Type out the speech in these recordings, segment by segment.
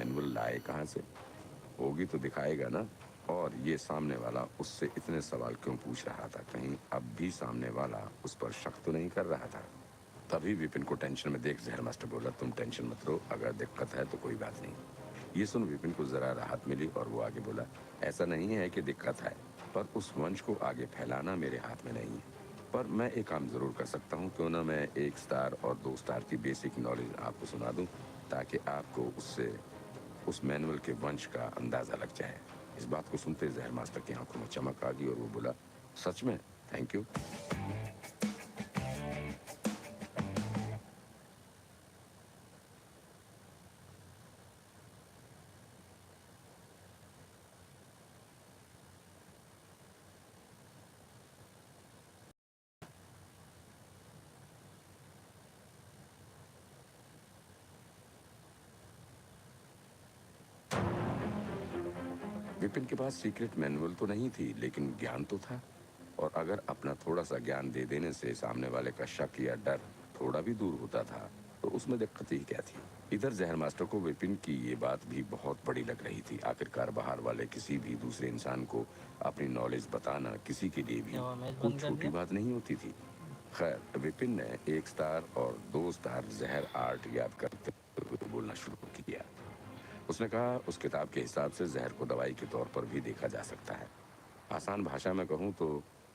Manual लाए कहाँ से? होगी तो दिखाएगा ना। और ये सामने वाला उससे इतने सवाल क्यों पूछ रहा था? कहीं अब भी सामने वाला उस पर शक तो नहीं कर रहा था? तभी विपिन को टेंशन में देख जहर मास्टर बोला, तुम टेंशन मत लो, अगर दिक्कत है तो कोई बात नहीं। ये सुन विपिन को जरा राहत मिली और वो आगे बोला, ऐसा नहीं है कि दिक्कत है, पर उस वंश को आगे फैलाना मेरे हाथ में नहीं है। पर मैं एक काम जरूर कर सकता हूँ, क्यों ना मैं 1 स्टार और 2 स्टार की बेसिक नॉलेज आपको सुना दूं, ताकि आपको उससे उस मैनुअल के वंश का अंदाजा लग जाए। इस बात को सुनते जहर मास्टर की आंखों में चमक आ गई और वो बोला, सच में? Thank you. विपिन के पास सीक्रेट मैनुअल तो नहीं थी, लेकिन ज्ञान तो था। और अगर अपना थोड़ा सा ज्ञान दे देने से सामने वाले का शक या डर थोड़ा भी दूर होता था, तो उसमें दिक्कत ही क्या थी? इधर जहर मास्टर को विपिन की ये बात भी बहुत बड़ी लग रही थी। आखिरकार बाहर वाले किसी भी दूसरे इंसान को अपनी नॉलेज बताना किसी के लिए भी क्या हुआ, मैच कोई बंद कर छोटी दिया? बात नहीं होती थी। खैर, विपिन ने 1 स्टार और 2 स्टार जहर आर्ट याद करते हुए बोलना शुरू किया। उसने कहा, उस किताब के हिसाब से जहर को दवाई के तौर पर भी देखा जा सकता है। आसान भाषा में कहूँ तो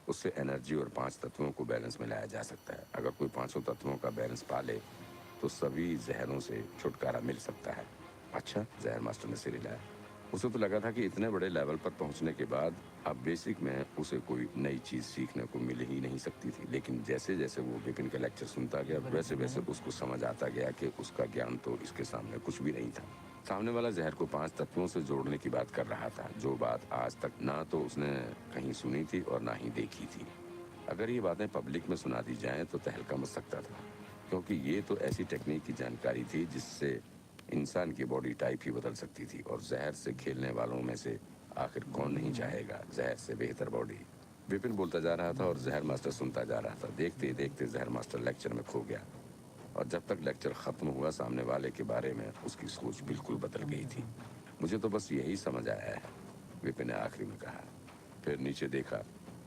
उससे एनर्जी और 5 तत्वों को बैलेंस में लाया जा सकता है। अगर कोई 5 तत्वों का बैलेंस पा ले तो सभी जहरों से छुटकारा मिल सकता है। अच्छा, जहर मास्टर ने सिर हिलाया। उसे तो लगा था कि इतने बड़े लेवल पर पहुंचने के बाद अब बेसिक में उसे कोई नई चीज सीखने को मिल ही नहीं सकती थी। लेकिन जैसे जैसे वो विपिन का लेक्चर सुनता गया, वैसे वैसे उसको समझ आता गया कि उसका ज्ञान तो इसके सामने कुछ भी नहीं था। सामने वाला जहर को 5 तत्वों से जोड़ने की बात कर रहा था, जो बात आज तक ना तो उसने कहीं सुनी थी और ना ही देखी थी। अगर ये बातें पब्लिक में सुना दी जाएं तो तहलका मच सकता था, क्योंकि ये तो ऐसी टेक्निक की जानकारी थी जिससे इंसान की बॉडी टाइप ही बदल सकती थी। और जहर से खेलने वालों में से आखिर कौन नहीं चाहेगा जहर से बेहतर बॉडी? विपिन बोलता जा रहा था और जहर मास्टर सुनता जा रहा था। देखते ही देखते जहर मास्टर लेक्चर में खो गया, और जब तक लेक्चर खत्म हुआ सामने वाले के बारे में उसकी सोच बिल्कुल बदल गई थी। मुझे तो बस यही समझ आया है, विपिन ने आखिरी में कहा। फिर नीचे देखा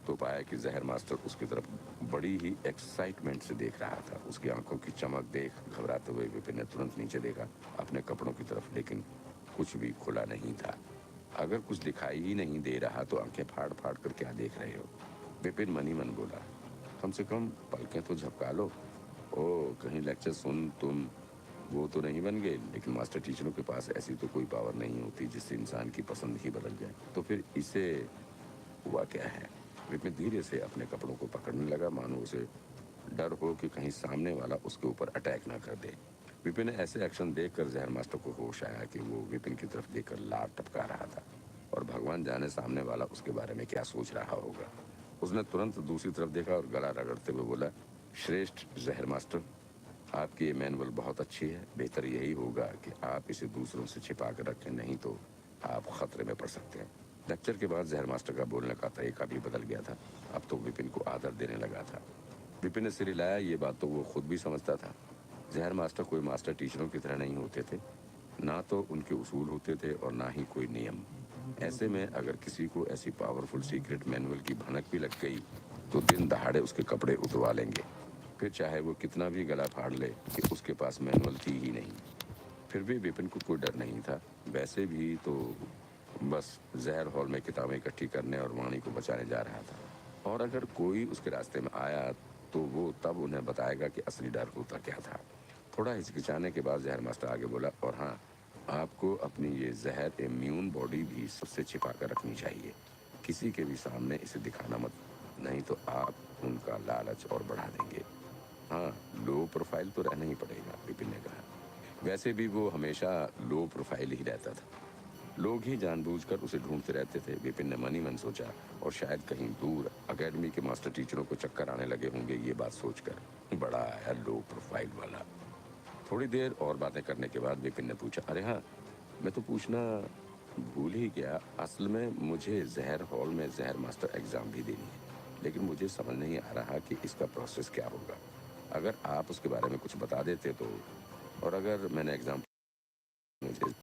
तो पाया कि जहर मास्टर उसकी तरफ बड़ी ही एक्साइटमेंट से देख रहा था। उसकी आंखों की चमक देख घबराते हुए विपिन ने तुरंत नीचे देखा अपने कपड़ों की तरफ, लेकिन कुछ भी खुला नहीं था। अगर कुछ दिखाई ही नहीं दे रहा तो आंखें फाड़ फाड़ कर क्या देख रहे हो? विपिन मनी मन बोला, कम से कम पलकें तो झपका लो। ओ, कहीं लेक्चर सुन तुम वो तो नहीं बन गए? लेकिन मास्टर टीचरों के पास ऐसी तो कोई पावर नहीं होती जिससे इंसान की पसंद ही बदल जाए। तो फिर इसे हुआ क्या है? विपिन धीरे से अपने कपड़ों को पकड़ने लगा, मानो उसे डर हो कि कहीं सामने वाला उसके ऊपर अटैक ना कर दे। विपिन ने ऐसे एक्शन देखकर जहर मास्टर को होश आया कि वो विपिन की तरफ देखकर लार टपका रहा था, और भगवान जाने सामने वाला उसके बारे में क्या सोच रहा होगा। उसने तुरंत दूसरी तरफ देखा और गला रगड़ते हुए बोला, श्रेष्ठ जहर मास्टर, आपकी ये मैनुअल बहुत अच्छी है। बेहतर यही होगा कि आप इसे दूसरों से छिपा कर रखें, नहीं तो आप खतरे में पड़ सकते हैं। लेक्चर के बाद जहर मास्टर का बोलने का तरीका भी बदल गया था। अब तो विपिन को आदर देने लगा था। विपिन ने सिर हिलाया। ये बात तो वो खुद भी समझता था। जहर मास्टर कोई मास्टर टीचरों की तरह नहीं होते थे। ना तो उनके उसूल होते थे और ना ही कोई नियम। ऐसे में अगर किसी को ऐसी पावरफुल सीक्रेट मैनुअल की भनक भी लग गई तो दिन दहाड़े उसके कपड़े उतरवा लेंगे, फिर चाहे वो कितना भी गला फाड़ ले कि उसके पास मैनुअल थी ही नहीं। फिर भी विपिन को कोई डर नहीं था। वैसे भी तो बस जहर हॉल में किताबें इकट्ठी करने और वाणी को बचाने जा रहा था। और अगर कोई उसके रास्ते में आया तो वो तब उन्हें बताएगा कि असली डर होता क्या था। थोड़ा हिचकिचाने के बाद जहर मास्टर आगे बोला, और हाँ, आपको अपनी ये जहर इम्यून बॉडी भी सबसे छिपा कर रखनी चाहिए। किसी के भी सामने इसे दिखाना मत, नहीं तो आप उनका लालच और बढ़ा देंगे। हाँ, लो प्रोफाइल तो रहना ही पड़ेगा, विपिन ने कहा। वैसे भी वो हमेशा लो प्रोफाइल ही रहता था। लोग ही जानबूझकर उसे ढूंढते रहते थे, विपिन ने मनी मन सोचा। और शायद कहीं दूर एकेडमी के मास्टर टीचरों को चक्कर आने लगे होंगे ये बात सोचकर। बड़ा आया लो प्रोफाइल वाला। थोड़ी देर और बातें करने के बाद विपिन ने पूछा, अरे हाँ, मैं तो पूछना भूल ही गया। असल में मुझे जहर हॉल में जहर मास्टर एग्जाम भी देनी है, लेकिन मुझे समझ नहीं आ रहा कि इसका प्रोसेस क्या होगा। अगर आप उसके बारे में कुछ बता देते तो। और अगर मैंने एग्जाम मुझे